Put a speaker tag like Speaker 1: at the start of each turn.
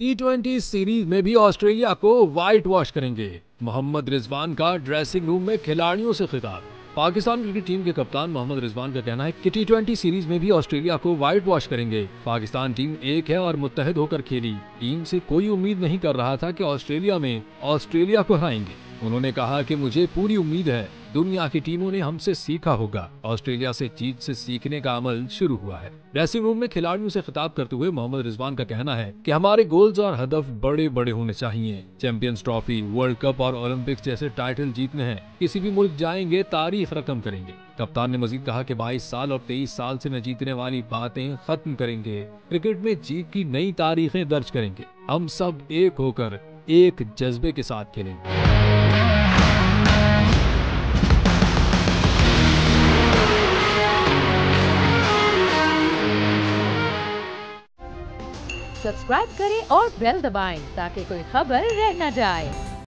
Speaker 1: T20 series में भी Australia को व्हाइट वॉश करेंगे। मोहम्मद रिजवान का ड्रेसिंग रूम में खिलाड़ियों से खिताब। पाकिस्तान क्रिकेट टीम के कप्तान मोहम्मद रिजवान का कहना है कि T20 सीरीज में भी ऑस्ट्रेलिया को व्हाइट वॉश करेंगे। पाकिस्तान टीम एक है और मुत्तहिद होकर खेली। टीम से कोई उम्मीद नहीं कर रहा था कि ऑस्ट्रेलिया में ऑस्ट्रेलिया को हराएंगे। उन्होंने कहा कि मुझे पूरी उम्मीद है दुनिया की टीमों ने हमसे सीखा होगा। ऑस्ट्रेलिया से जीत से सीखने का अमल शुरू हुआ है। ड्रेसिंग रूम में खिलाड़ियों से खिताब करते हुए मोहम्मद रिजवान का कहना है कि हमारे गोल्स और हदफ बड़े बड़े होने चाहिए। चैंपियंस ट्रॉफी, वर्ल्ड कप और ओलंपिक्स जैसे टाइटल जीतने हैं। किसी भी मुल्क जाएंगे तारीख रकम करेंगे। कप्तान ने मजीद कहा कि 22 साल और 23 साल से न जीतने वाली बातें खत्म करेंगे। क्रिकेट में जीत की नई तारीखें दर्ज करेंगे। हम सब एक होकर एक जज्बे के साथ खेलेंगे।
Speaker 2: सब्सक्राइब करें और बेल दबाएं ताकि कोई खबर रह न जाए।